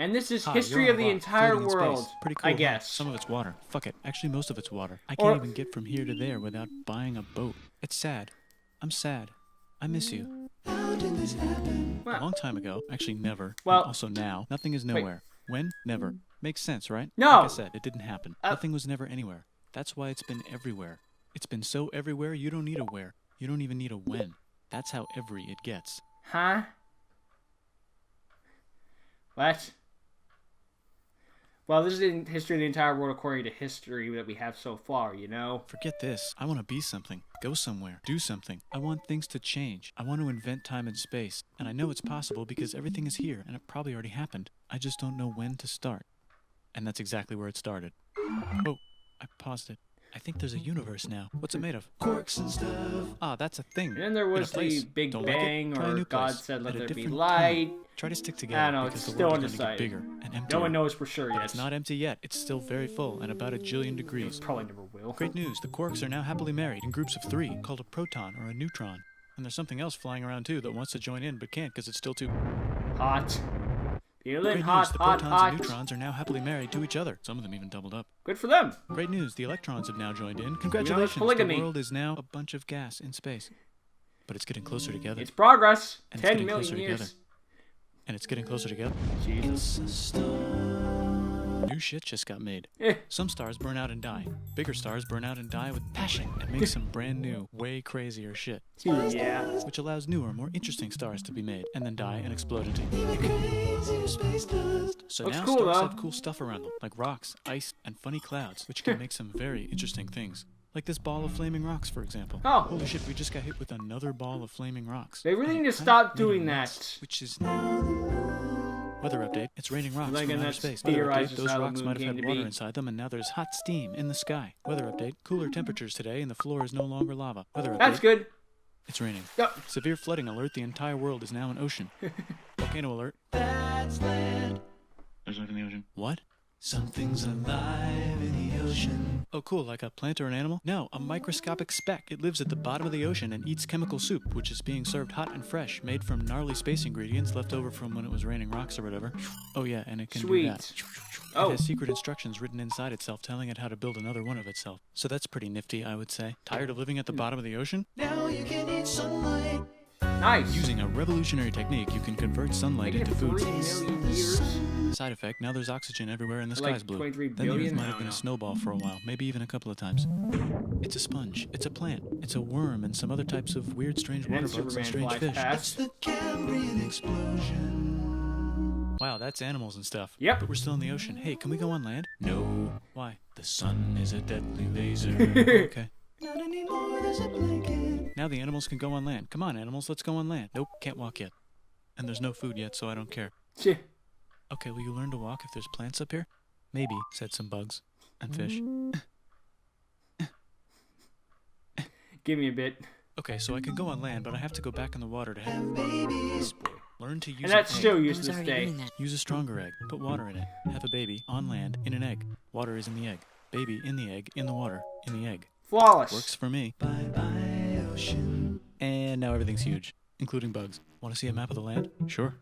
And this is Hi, history you're of on a the rock, entire floating in space. world, Pretty cool, I huh? guess. Some of it's water. Fuck it. Actually, most of it's water. I Or- can't even get from here to there without buying a boat. It's sad. I'm sad. I miss you. How did this happen? A Well- long time ago. Actually, never. Well- And also now. Nothing is nowhere. When? Never. Makes sense, right? No. Like I said, it didn't happen. Uh- Nothing was never anywhere. That's why it's been everywhere. It's been so everywhere, you don't need a where. You don't even need a when. That's how every it gets. Huh? What? Well, this is the history of the entire world according to history that we have so far, you know? Forget this. I want to be something. Go somewhere. Do something. I want things to change. I want to invent time and space. And I know it's possible because everything is here and it probably already happened. I just don't know when to start. And that's exactly where it started. Oh, I paused it. I think there's a universe now. What's it made of? Quarks and stuff. Ah, that's a thing. And then there In a was place. the Big Don't like it? Bang, Try a or new God place. said, let At a there be different light. time. Try to stick together. I don't know, because it's the still world is gonna undecided. get bigger and emptier. No one knows for sure yet. It's not empty yet. It's still very full and about 1,000,000,000 degrees. Probably never will. Great news, the quarks are now happily married in groups of 3, called a proton or a neutron. And there's something else flying around too that wants to join in but can't because it's still too... Hot. Feeling Great hot, news, the hot, protons hot. and neutrons are now happily married to each other. Some of them even doubled up. Good for them. Great news, the electrons have now joined in. it's Congratulations, polygamy. the world is now a bunch of gas in space. But it's getting closer together. It's progress. And it's 10 getting million closer years. together. And it's getting closer together. Jesus. New shit just got made. Eh. Some stars burn out and die. Bigger stars burn out and die with passion and make some brand new, way crazier shit. Yeah. Which allows newer, more interesting stars to be made and then die and explode into So Looks now cool, stars though. have cool stuff around them, like rocks, ice, and funny clouds, which can make some very interesting things. Like this ball of flaming rocks, for example. Oh. Holy shit, we just got hit with another ball of flaming rocks. They really And need to planet stop made of doing rocks, that. Which is... Weather update. It's raining rocks Like, from and outer that's space. Weather update. theorizes Those how the rocks moon might have came had to water be. inside them, and now there's hot steam in the sky. Weather update. Cooler temperatures today, and the floor is no longer lava. Weather update. That's good. It's raining. Yep. Severe flooding alert. The entire world is now an ocean. Volcano alert. That's land. There's life in the ocean. What? Something's alive in the ocean. Oh, cool. Like a plant or an animal? No, a microscopic speck. It lives at the bottom of the ocean and eats chemical soup, which is being served hot and fresh, made from gnarly space ingredients left over from when it was raining rocks or whatever. Oh, yeah, and it can Sweet. do that. Oh. It has secret instructions written inside itself telling it how to build another one of itself. So that's pretty nifty, I would say. Tired of living at the bottom of the ocean? Now you can eat sunlight. Nice. Using a revolutionary technique, you can convert sunlight Make it into 3 food. million years. Side effect, now there's oxygen everywhere and the Like sky's blue. 23 Then the Earth billion? might I have been don't a know. snowball for a while, maybe even a couple of times. It's a sponge, it's a plant, it's a worm, and some other types of weird, strange And then water bugs and Superman strange flies fish. past. The Cambrian explosion. Wow, that's animals and stuff. Yep. But we're still in the ocean. Hey, can we go on land? No. Why? The sun is a deadly laser. Okay. Not anymore, there's a blanket. Now the animals can go on land. Come on, animals, let's go on land. Nope, can't walk yet. And there's no food yet, so I don't care. Shit. Okay, will you learn to walk if there's plants up here? Maybe, said some bugs. And fish. Give me a bit. Okay, so I can go on land, but I have to go back in the water to have Babies. learn to use And that's an egg. still used I to was this already day. doing that. Use a stronger egg. Put water in it. Have a baby on land in an egg. Water is in the egg. Baby in the egg, in the water, in the egg. Flawless. Works for me. Bye-bye, ocean. And now everything's huge, including bugs. Want to see a map of the land? Sure.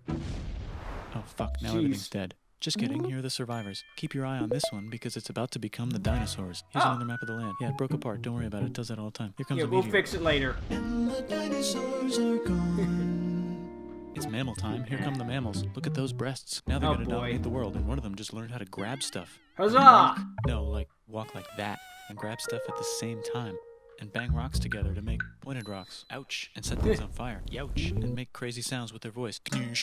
Oh fuck, now Jeez. everything's dead. Just kidding, here are the survivors. Keep your eye on this one because it's about to become the dinosaurs. Here's Oh. another map of the land. Yeah, it broke apart. Don't worry about it. It does that all the time. Here comes Yeah, a we'll meteor. fix it later. And the dinosaurs are gone. It's mammal time. Here come the mammals. Look at those breasts. Now they're Oh, gonna boy. dominate the world, and one of them just learned how to grab stuff. Huzzah! No, like walk like that and grab stuff at the same time and bang rocks together to make pointed rocks. Ouch. And set things on fire. Youch. And make crazy sounds with their voice,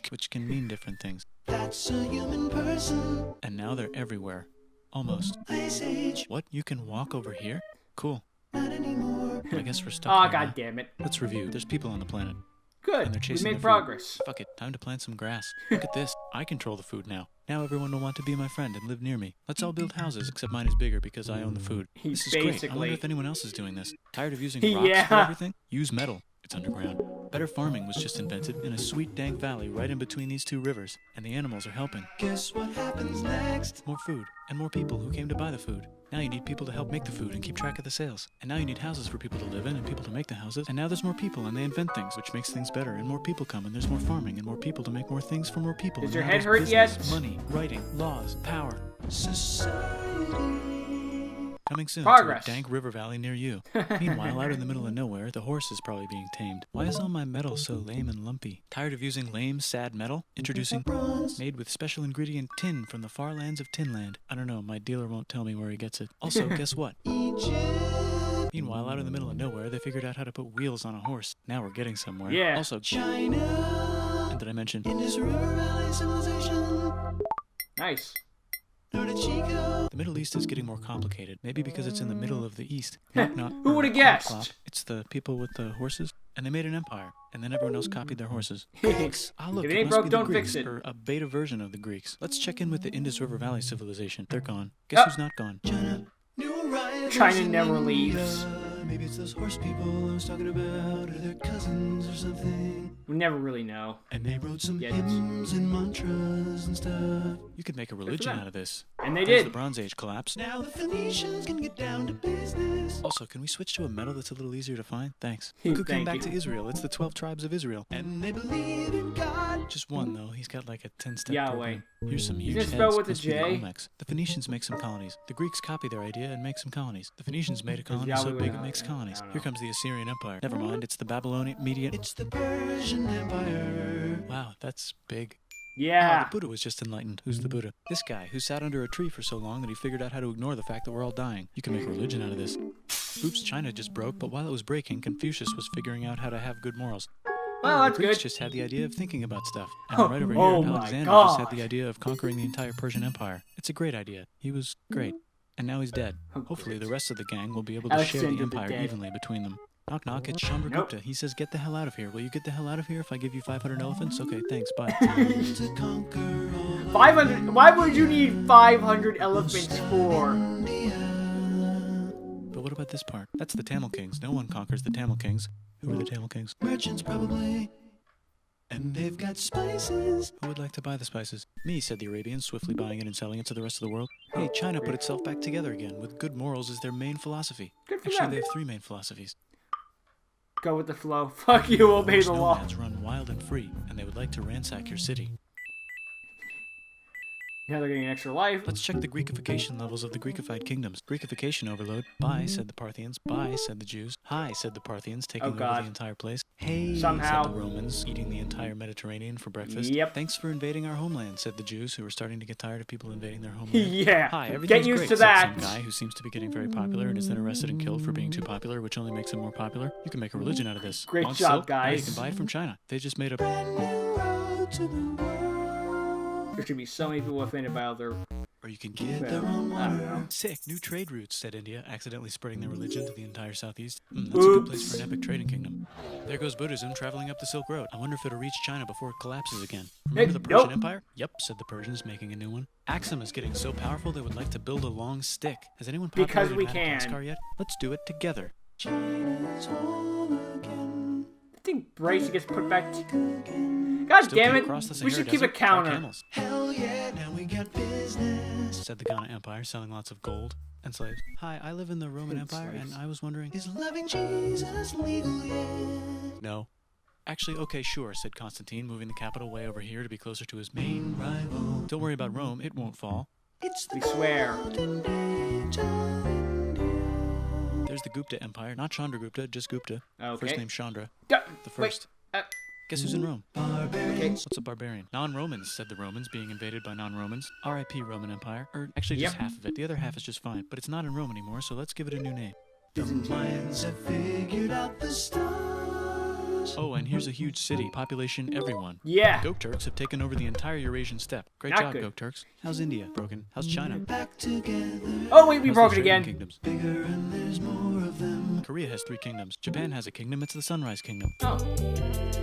which can mean different things. That's a human person. And now they're everywhere. Almost. Ice Age. What? You can walk over here? Cool. Not anymore. I guess we're stuck Oh, here god now. damn it. Let's review. There's people on the planet. Good. And they're We chasing made their food. progress. Fuck it. Time to plant some grass. Look at this. I control the food now. Now everyone will want to be my friend and live near me. Let's all build houses, except mine is bigger because I own the food. He's This is great. I basically- wonder if anyone else is doing this. Tired of using rocks for Yeah. everything? Use metal. It's underground. Better farming was just invented in a sweet dank valley right in between these two rivers, and the animals are helping. Guess what happens next? More food, and more people who came to buy the food. Now you need people to help make the food and keep track of the sales. And now you need houses for people to live in and people to make the houses. And now there's more people and they invent things, which makes things better. And more people come and there's more farming and more people to make more things for more people. Does And your now head there's hurt business, yet? Money, writing, laws, power. Coming soon Progress. to a dank river valley near you. Meanwhile, out in the middle of nowhere, the horse is probably being tamed. Why is all my metal so lame and lumpy? Tired of using lame, sad metal? Introducing bronze, made with special ingredient tin from the far lands of Tinland. I don't know, my dealer won't tell me where he gets it. Also, guess what? Meanwhile, out in the middle of nowhere, they figured out how to put wheels on a horse. Now we're getting somewhere. Yeah. Also, China. and did I mention? Indus River Valley civilization. Nice. Norte Chico. The Middle East is getting more complicated. Maybe because it's in the middle of the East. Knock, knock. Who would've Clop, guessed? clop. It's the people with the horses. And they made an empire. And then everyone else copied their horses. Ah, look, If it it ain't must broke, be the don't Greeks, fix it. or a beta version of the Greeks. Let's check in with the Indus River Valley civilization. They're gone. Oh. Guess who's not gone? China. New arrivals China in never India. leaves. Maybe it's those horse people I was talking about, or their cousins or something. We never really know. And they Wrote some Yeah. hymns and mantras and stuff. You could make a religion them. out of this. And they There's did. the Bronze Age collapse. Now the Phoenicians can get down to business. Also, can we switch to a metal that's a little easier to find? Thanks. Look who came Thank back you. to Israel. It's the 12 tribes of Israel. And they believe in God. Just one, though. He's got like a 10-step Yahweh. program. Here's some huge it heads. spelled with a Must be the J? Olmecs. The Phoenicians make some colonies. The Greeks copy their idea and make some colonies. The Phoenicians made a colony Yahweh so would big know. it makes I colonies. don't know. Here comes the Assyrian Empire. Never mind, it's the Babylonian Median. It's the Persian Empire. Wow, that's big. Oh, Yeah. the Buddha was just enlightened. Who's the Buddha? This guy who sat under a tree for so long that he figured out how to ignore the fact that we're all dying. You can make a religion out of this. Oops, China just broke, but while it was breaking, Confucius was figuring out how to have good morals. Well, the that's Greeks good. just had the idea of thinking about stuff. And Oh, right over here, oh my Alexander just had God. the idea of conquering the entire Persian Empire. It's a great idea. He was great. And now he's dead. Oh, Hopefully the great. rest of the gang will be able to share the Alexander the empire Dead. evenly between them. Knock knock, it's Chandragupta. He says get the hell out of here. Will you get the hell out of here if I give you 500 elephants? Okay, thanks, bye. To conquer all 500. Why would you need 500 elephants for? India. But what about this part? That's the Tamil Kings. No one conquers the Tamil Kings. Who are the Tamil Kings? Merchants probably. And they've got spices. Who would like to buy the spices? Me, said the Arabians, swiftly buying it and selling it to the rest of the world. Hey, China put itself back together again, with good morals as their main philosophy. Good for Actually, them. they have 3 main philosophies. Go with the flow. Fuck you, obey Most the law. nomads run wild and free, and they would like to ransack your city. Now they're getting an extra life. Let's check the Greekification levels of the Greekified kingdoms. Greekification overload. Bye, said the Parthians. Bye, said the Jews. Hi, said the Parthians, taking Oh, over God. the entire place. Hey, Somehow. said the Romans, eating the entire Mediterranean for breakfast. Yep. Thanks for invading our homeland, said the Jews, who were starting to get tired of people invading their homeland. Yeah. Hi, Get everything's used great, to said that. some guy who seems to be getting very popular and is then arrested and killed for being too popular, which only makes him more popular. You can make a religion out of this. Great Want job, silk? Now you guys. can buy it from China. They just made a... Brand new road to the world. There's gonna be so many people offended by all their. Or you can get Get Well, their own I don't water. know. Sick, new trade routes, said India, accidentally spreading their religion to the entire southeast. That's a good place Oops. for an epic trading kingdom. There goes Buddhism traveling up the Silk Road. I wonder if it'll reach China before it collapses again. Remember the Persian nope. Empire? Yep, said the Persians, making a new one. Axum is getting so powerful they would like to build a long stick. Has anyone Because populated we can. Madagascar yet? Let's do it together. China's home again. I think Bryce gets put back. God Still damn can't it! cross the We Sahara should keep a Desert? Try counter. camels, Hell yeah, now we got business. said the Ghana Empire, selling lots of gold and slaves. Hi, I live in the Roman Hate Empire, slaves. and I was wondering... Is loving Jesus legal yet? No. Actually, okay, sure, said Constantine, moving the capital way over here to be closer to his main Rival. Don't worry about Rome, it won't fall. It's the We swear. golden age of India. There's the Gupta Empire, not Chandragupta, just Gupta. Okay. First name Chandra, Duh, the wait, first. uh, Guess who's in Rome? okay. What's a barbarian? Non-Romans, said the Romans, being invaded by non-Romans. R.I.P. Roman Empire. Or actually just Yep. half of it. The other half is just fine. But it's not in Rome anymore, so let's give it a new name. The Mayans have figured out the stars. Oh, and here's a huge city. Population everyone. Yeah. Gok Turks have taken over the entire Eurasian steppe. Great Not job, good. Gok Turks. How's India? Broken. How's China? Back together. Oh wait, we How's broke the it trading again. Kingdoms? Bigger and there's more of them. Korea has 3 kingdoms. Japan has a kingdom. It's the Sunrise Kingdom. Oh.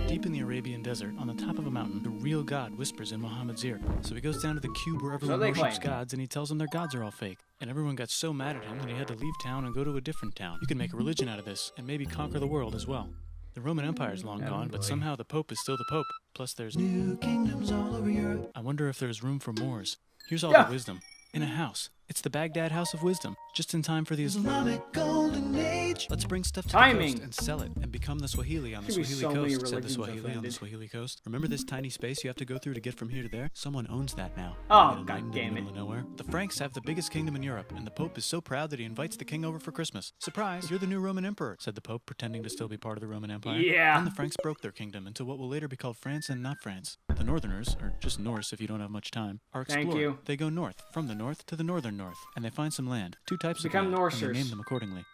Deep in the Arabian desert, on the top of a mountain, the real God whispers in Muhammad's ear. So he goes down to the cube where everyone they worships claim. gods, and he tells them their gods are all fake. And everyone got so mad at him that he had to leave town and go to a different town. You can make a religion out of this, and maybe conquer the world as well. The Roman Empire is long Oh, gone, but boy. somehow the Pope is still the Pope. Plus there's... New kingdoms all over Europe. I wonder if there's room for Moors. Here's all Yeah. the wisdom. In a house. It's the Baghdad House of Wisdom, just in time for the Islamic golden age. Let's bring stuff to Timing. the coast and sell it and become the Swahili on the Should be Swahili so many coast, said the religions Swahili on the offended. Swahili coast. Remember this tiny space you have to go through to get from here to there? Someone owns that now. Oh, Get a God night in the damn middle it. of nowhere. The Franks have the biggest kingdom in Europe, and the Pope is so proud that he invites the king over for Christmas. Surprise, you're the new Roman emperor, said the Pope, pretending to still be part of the Roman Empire. Yeah. And the Franks broke their kingdom into what will later be called France and not France. The Northerners, or just Norse if you don't have much time, are Thank explored. you. They go north, from the north to the northern north, and they find some land. Two types Become of land, and Norsers. they name them accordingly.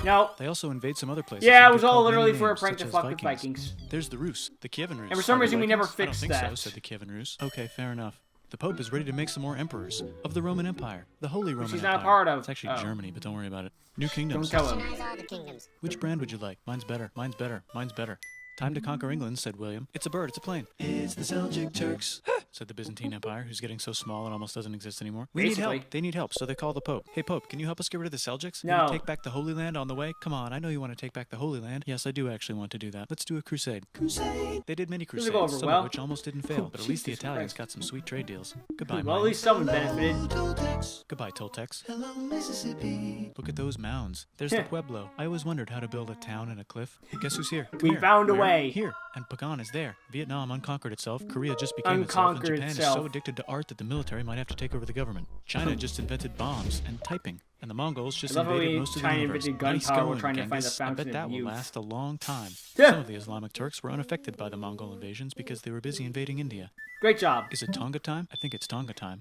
No. They also invade some other places. Yeah, and it was get all called many literally for a names, prank to such as fuck with Vikings. There's the Rus, the Kievan Rus. And for some Are they reason we never Vikings? I don't fixed think so, that. said the Kievan Rus. Okay, fair enough. The Pope is ready to make some more emperors of the Roman Empire, the Holy Roman he's Empire. not a part of. It's actually Oh. Germany, but don't worry about it. New Don't kingdoms. tell him. Organize all the kingdoms. Which brand would you like? Mine's better. Mine's better. Mine's better. Time to conquer England, said William. It's a bird. It's a plane. It's the Seljuk Turks. Said the Byzantine Empire, who's getting so small it almost doesn't exist anymore. We need Basically. help. They need help, so they call the Pope. Hey, Pope, can you help us get rid of the Seljuks? No. Maybe take back the Holy Land on the way? Come on, I know you want to take back the Holy Land. Yes, I do actually want to do that. Let's do a crusade. Crusade. They did many Doesn't crusades, go over some well. of which almost didn't fail, but at least the Jesus Italians Christ. got some sweet trade deals. Goodbye, Well, at Maya. least someone benefited. Hello, Toltecs. Goodbye, Toltecs. Hello, Mississippi. Look at those mounds. There's the Pueblo. I always wondered how to build a town in a cliff. Guess who's here? Come We here. found a Where? way. Here. And Pagan is there. Vietnam unconquered itself. Korea just became itself. And Unconquered Japan itself. is so addicted to art that the military might have to take over the government. China just invented bombs and typing. And the Mongols just I love how invaded we most of the China universe. invented Nice gunpowder, going, trying to find the Genghis. I fountain bet of that will youth. last a long time. Yeah. Some of the Islamic Turks were unaffected by the Mongol invasions because they were busy invading India. Great job. Is it Tonga time? I think it's Tonga time.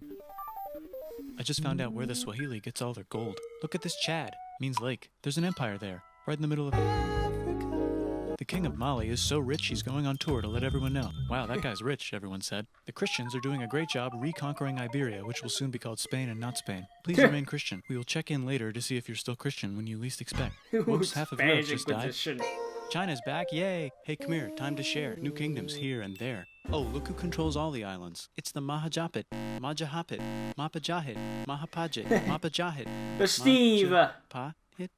I just found out where the Swahili gets all their gold. Look at this Chad. Means lake. There's an empire there, right in the middle of The king of Mali is so rich he's going on tour to let everyone know. Wow, that guy's rich, everyone said. The Christians are doing a great job reconquering Iberia, which will soon be called Spain and not Spain. Please remain Christian. We will check in later to see if you're still Christian when you least expect. Whoops, half of Europe Spanish just died. Inquisition. China's back, yay! Hey, come here, time to share. New kingdoms here and there. Oh, look who controls all the islands. It's the Mahajapit, Majahapit, Mapajahit, Mahapajit, Mapajahit. The Steve. Pahit.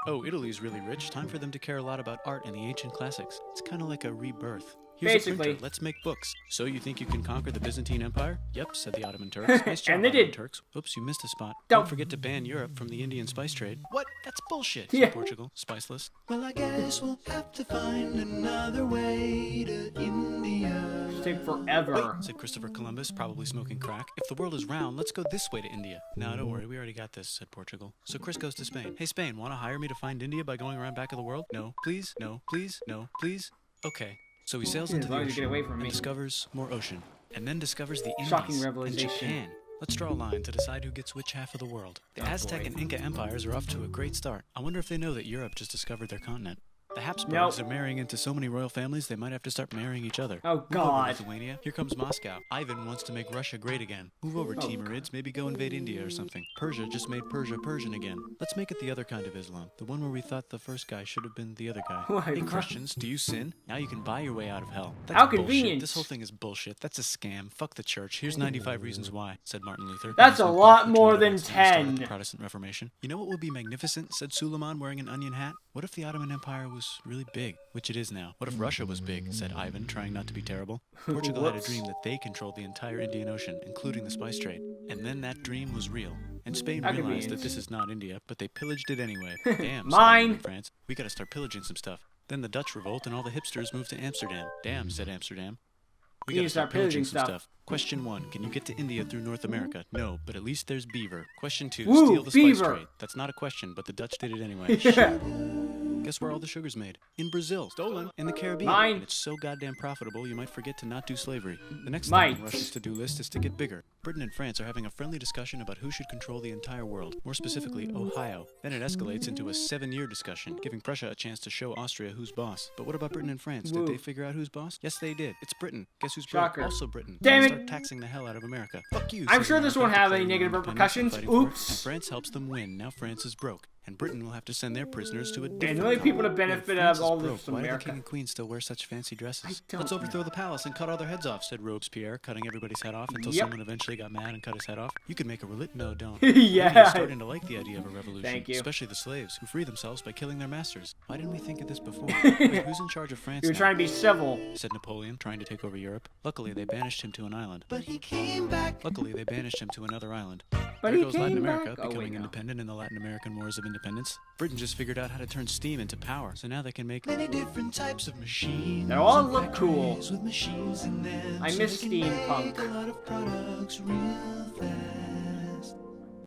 Oh, Italy's really rich. Time for them to care a lot about art and the ancient classics. It's kind of like a rebirth. Here's a Basically. printer. Let's make books. So you think you can conquer the Byzantine Empire? Yep, said the Ottoman Turks. Nice job, And they Ottoman did. Turks. Oops, you missed a spot. Don't- Don't forget to ban Europe from the Indian spice trade. What? That's bullshit, Yeah. said Portugal. Spiceless. Well, I guess we'll have to find another way to India. It'll take forever. Wait, said Christopher Columbus, probably smoking crack. If the world is round, let's go this way to India. No, don't worry, we already got this, said Portugal. So Chris goes to Spain. Hey, Spain, want to hire me to find India by going around back of the world? No, please, no, please, no, please. Okay. So he sails Yeah, into as the long as you ocean get away from and me. discovers more ocean. And then discovers the Indies Shocking and revelation. Japan. Let's draw a line to decide who gets which half of the world. The Oh, Aztec boy. and Inca empires are off to a great start. I wonder if they know that Europe just discovered their continent. The Habsburgs Nope. are marrying into so many royal families they might have to start marrying each other. Oh, Move over, God. Lithuania. Here comes Moscow. Ivan wants to make Russia great again. Move over, Oh, Timurids. Maybe go invade India or something. Persia just made Persia Persian again. Let's make it the other kind of Islam. The one where we thought the first guy should have been the other guy. Why, Hey, what? Christians, do you sin? Now you can buy your way out of hell. That's How bullshit. convenient. This whole thing is bullshit. That's a scam. Fuck the church. Here's 95 reasons why, said Martin Luther. That's a lot Which more might have than accidentally started 10. the Protestant Reformation. You know what would be magnificent, said Suleiman wearing an onion hat? What if the Ottoman Empire was really big, which it is now? What if Russia was big, said Ivan, trying not to be terrible. Portugal had a Whoops. dream that they controlled the entire Indian Ocean, including the spice trade. And then that dream was real. And Spain How realized convenient. that this is not India, but they pillaged it anyway. Damn, said Mine. England and France. We gotta start pillaging some stuff. Then the Dutch revolt and all the hipsters moved to Amsterdam. Damn, said Amsterdam. We You need gotta to start start pillaging pillaging some stuff. stuff. Question 1. Can you get to India through North America? No, but at least there's beaver. Question 2. Woo, Steal the beaver. spice trade. That's not a question, but the Dutch did it anyway. Yeah. Guess where all the sugar's made? In Brazil. Stolen. In the Caribbean. Mine. And it's so goddamn profitable, you might forget to not do slavery. The next Might. thing on Russia's to-do list is to get bigger. Britain and France are having a friendly discussion about who should control the entire world, more specifically, Ohio. Then it escalates into a 7-year discussion, giving Prussia a chance to show Austria who's boss. But what about Britain and France? Woo. Did they figure out who's boss? Yes, they did. It's Britain. Guess who's Shocker. broke? Also Britain. Damn They it. Start taxing the hell out of America. Fuck you. I'm said sure this America, won't have any declaring negative their independence and repercussions. fighting for it. Oops. And France helps them win. Now France is broke. And Britain will have to send their prisoners to a And different the only people to colony. benefit If out of France is all broke, this is why do the America. king and queen still wear such fancy dresses? don't Let's overthrow know. the palace and cut all their heads off, said Robespierre, cutting everybody's head off until Yep. someone eventually got mad and cut his head off. You could make a No, don't. Yeah. Women are starting to like the idea of a revolution. Thank you. Especially the slaves, who free themselves by killing their masters. Why didn't we think of this before? Wait, who's in charge of France You were now? trying to be civil. Said Napoleon, trying to take over Europe. Luckily, they banished him to an island. But he came back. Luckily, they banished him to another island. But there he goes Latin came America back. Oh, becoming wait, no. independent in the Latin American Wars of Independence. Britain just figured out how to turn steam into power, so now they can make Many different types of machines. They all and look cool. factories with machines in them, I so miss they can steampunk. make a lot of products real fast.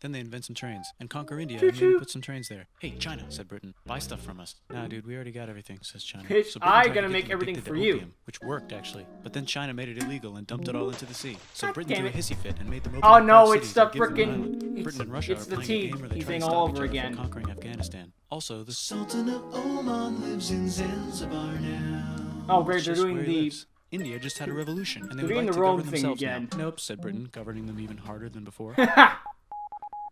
Then they invent some trains and conquer India Choo and maybe choo. put some trains there. Hey, China, said Britain, buy stuff from us. Nah, dude, we already got everything, says China. Bitch, Britain I tried to gotta get make them everything addicted for to you. opium, which worked, actually. But then China made it illegal and dumped it all into the sea. So God Britain damn threw a it. hissy fit and made them open Oh up no, large it's cities the and give them an island. frickin' Britain and Russia it's are the playing a tea game where they try thing to all stop each over other from again. conquering Afghanistan. Also, the Sultan of Oman lives in Zanzibar now. Oh great, It's they're just doing where he the lives. India just had a revolution, and they They're would doing like the to Rome govern thing themselves again. now. Nope, said Britain, governing them even harder than before.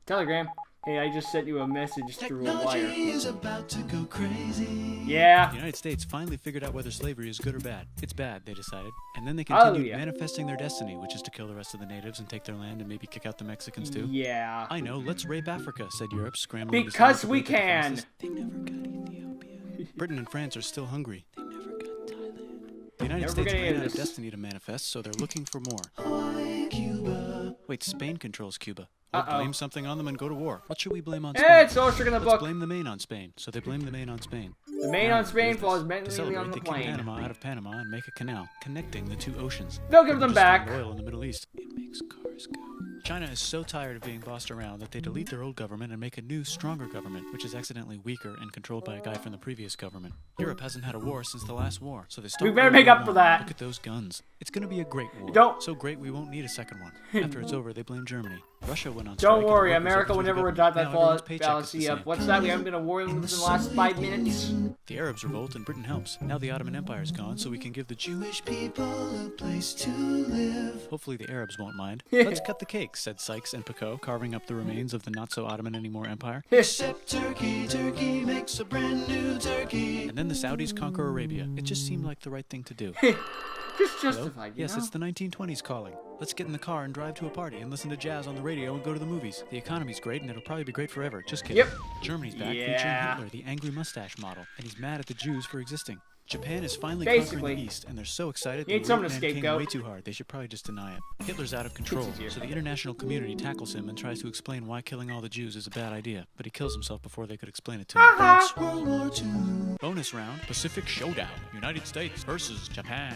Telegram. Hey, I just sent you a message through a Technology wire. is about to go crazy. Yeah. The United States finally figured out whether slavery is good or bad. It's bad, they decided. And then they continued Hallelujah. manifesting their destiny, which is to kill the rest of the natives and take their land and maybe kick out the Mexicans too. Yeah. I know, let's rape Africa, said Europe, scrambling Because to we break up the can. fastest. They never got Ethiopia. Britain and France are still hungry. They never got Thailand. The United Never States gonna ran end out of this. destiny to manifest, so they're looking for more. Hawaii, Cuba. Wait, Spain controls Cuba. We'll Uh-oh. blame something on them and go to war. What should we blame on Hey, Spain? it's Ostrich in the Let's book. blame the Maine on Spain. So they blame the Maine on Spain. The main Now, on Spain business. falls To mentally celebrate, on the they kick plane. Panama out of Panama and make a canal connecting the two oceans. They'll give them Just found back. oil in the Middle East. It makes cars go. China is so tired of being bossed around that they delete their old government and make a new, stronger government, which is accidentally weaker and controlled by a guy from the previous government. Europe hasn't had a war since the last war, so they start. We better World make War up for I. that. Look at those guns. It's gonna be a great war. Don't- So great we won't need a second one. After it's over, they blame Germany. Russia went on strike. Don't and the worry, workers America overthrew will the never government. adopt that Now everyone's paycheck is fallacy the of same. what's that? We haven't been a war within the last 5 minutes. The Arabs revolt and Britain helps. Now the Ottoman Empire's gone, so we can give the Jewish people a place to live. Hopefully the Arabs won't mind. Let's cut the cake, said Sykes and Picot, carving up the remains of the not-so-Ottoman anymore empire. Except Turkey. Turkey makes a brand new turkey. And then the Saudis conquer Arabia. It just seemed like the right thing to do. Just Hello? justified, you Yes, know? it's the 1920s calling. Let's get in the car and drive to a party and listen to jazz on the radio and go to the movies. The economy's great and it'll probably be great forever. Just kidding. Yep. Germany's back Yeah. featuring Hitler, the angry mustache model, and he's mad at the Jews for existing. Japan is finally Basically. conquering the East, and they're so excited You need they someone rape to Man King scapegoat. way too hard. They should probably just deny it. Hitler's out of control, easier. so the international community tackles him and tries to explain why killing all the Jews is a bad idea. But he kills himself before they could explain it to him. That's World War II. Bonus round: Pacific Showdown. United States versus Japan.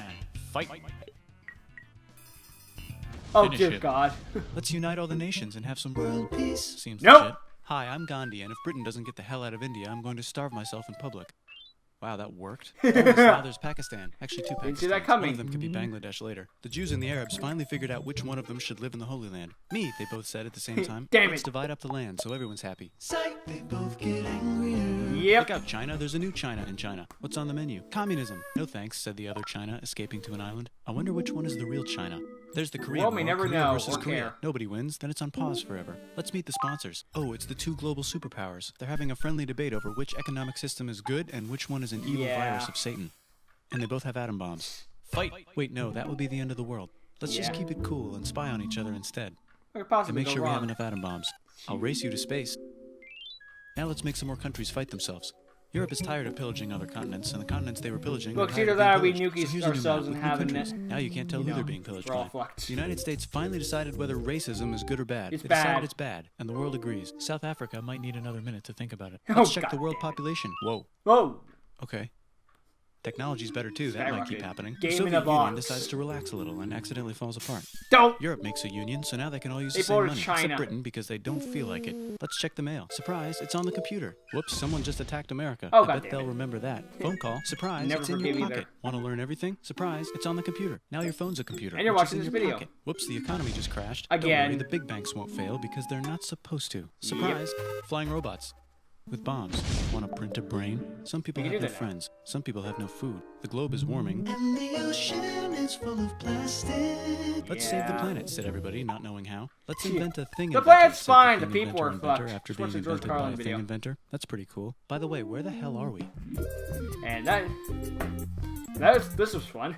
Fight. Oh, Finish dear it. God. Let's unite all the nations and have some World peace. Seems Nope. legit. Hi, I'm Gandhi, and if Britain doesn't get the hell out of India, I'm going to starve myself in public. Wow, that worked. Oh, so now there's Pakistan. Actually, two Pakistans. Didn't see that One coming. of them could be Bangladesh later. The Jews and the Arabs finally figured out which one of them should live in the Holy Land. Me, they both said at the same time. Damn Let's it. divide up the land so everyone's happy. Sight. They both get angrier. Yep. Look out, China. There's a new China in China. What's on the menu? Communism. No thanks, said the other China, escaping to an island. I wonder which one is the real China. There's the Korean World may War, never Korea know versus or Korea. care. Nobody wins, then it's on pause forever. Let's meet the sponsors. Oh, it's the two global superpowers. They're having a friendly debate over which economic system is good and which one is an evil Yeah. virus of Satan. And they both have atom bombs. Fight! Wait, no, that would be the end of the world. Let's just Yeah. keep it cool and spy on each other instead. What could And possibly make go sure we have wrong? enough atom bombs. I'll race you to space. Now let's make some more countries fight themselves. Europe is tired of pillaging other continents, and the continents they were pillaging Look, are it's tired either of that or being we pillaged. nuke So here's a new ourselves map and with new have a countries. net- Now you can't tell you who know, they're being pillaged we're all by. fucked. The United States finally decided whether racism is good or bad. It's They decided bad. it's bad, and the world agrees. South Africa might need another minute to think about it. Oh, Let's check the God world damn it. population. Whoa. Whoa. Okay. Technology's better too. That might keep Skyrocketed. happening. Game the in Soviet a Union box. decides to relax a little and accidentally falls apart. Don't. Europe makes a union, so now they can all use They the same voted money, China. except Britain because they don't feel like it. Let's check the mail. Surprise, it's on the computer. Whoops, someone just attacked America. Oh, I bet goddammit. they'll remember that. Phone call. Surprise, Never it's in your forgive pocket. either. Want to learn everything? Surprise, it's on the computer. Now your phone's a computer. And you're which is watching in this your video. pocket. Whoops, the economy just crashed. Again. Don't worry, the big banks won't fail because they're not supposed to. Surprise, flying robots. With bombs. Want to print a brain? Some people You can have do no that now. friends. Some people have no food. The globe is warming. And the ocean is full of plastic. Let's save the Yeah. planet, said everybody, not knowing how. Let's Gee. invent a thing The inventor, planet's said fine, thing the people inventor are inventor fucked. after Just being watch the George invented by Carlin a video. thing inventor. That's pretty cool. By the way, where the hell are we? And this was fun.